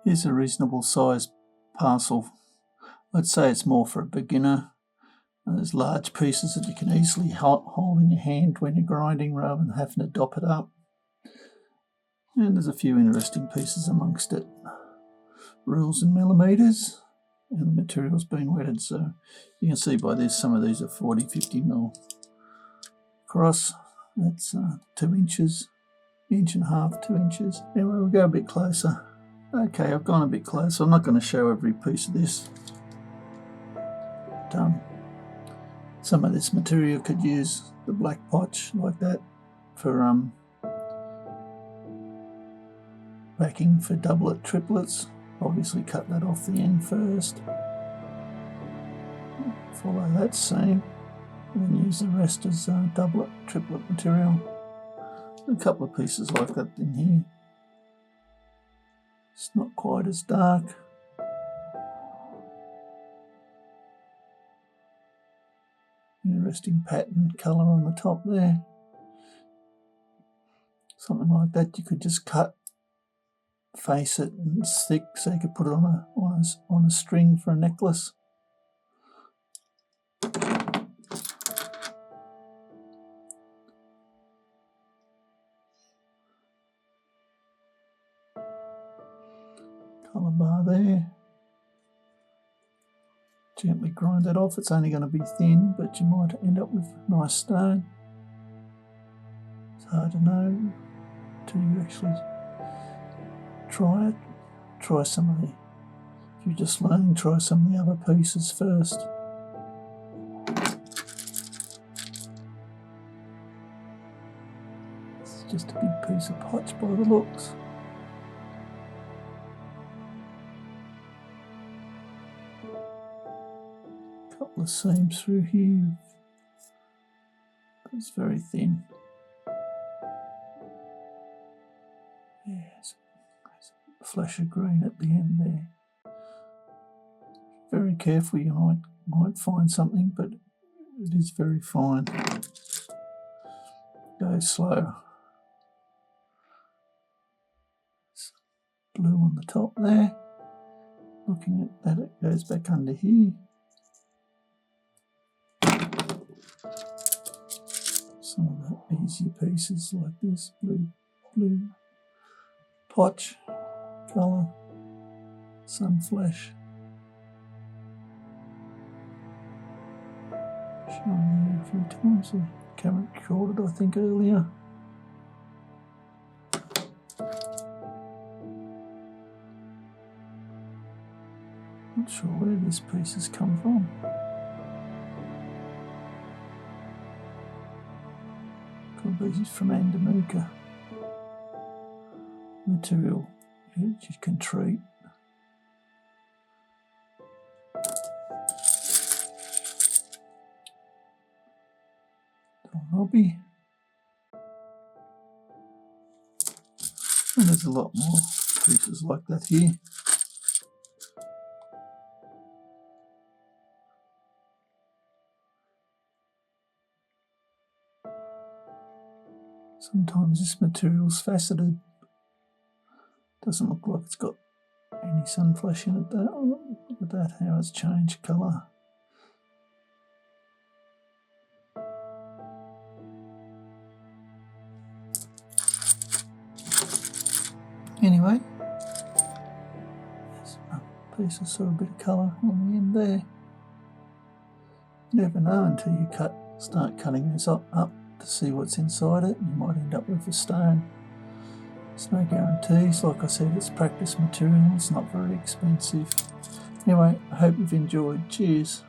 Here's a reasonable sized parcel. I'd say it's more for a beginner. There's large pieces that you can easily hold in your hand when you're grinding rather than having to dop it up. And there's a few interesting pieces amongst it. Rules and millimetres, and the material's been wetted, so you can see by this some of these are 40-50mm across. That's 2 inches, inch and a half, 2 inches. Anyway, we'll go a bit closer. Okay, I've gone a bit closer. I'm not going to show every piece of this. But, some of this material could use the black potch like that for backing for doublet, triplets. Obviously cut that off the end first. Follow that seam and then use the rest as doublet, triplet material. A couple of pieces like that in here. It's not quite as dark. Interesting pattern colour on the top there. Something like that you could just cut, face it, and it's thick, so you could put it on a string for a necklace. Colour bar there. Gently grind that off. It's only going to be thin, but you might end up with a nice stone. It's hard to know until you actually try it. Try some of the, if you're just learning, try some of the other pieces first. It's just a big piece of potch by the looks. Couple of seams through here. It's very thin. Yeah, it's a flash of green at the end there. Very careful, you might find something, but it is very fine. Go slow. It's blue on the top there. Looking at that, it goes back under here. Some of the easier pieces like this, blue potch colour, sun flash. Showing you a few times. The camera recorded, I think, earlier. Not sure where this piece has come from. Could be from Andamuka. Material you can treat. Knobby. And there's a lot more pieces like that here. Sometimes this material's faceted. Doesn't look like it's got any sun flash in it though. Oh, look at that, how it's changed colour. Anyway, there's a piece of sort of bit of colour on the end there. You never know until you start cutting this up to see what's inside it. You might end up with a stone. There's no guarantees. Like I said, it's practice material. It's not very expensive. Anyway, I hope you've enjoyed. Cheers.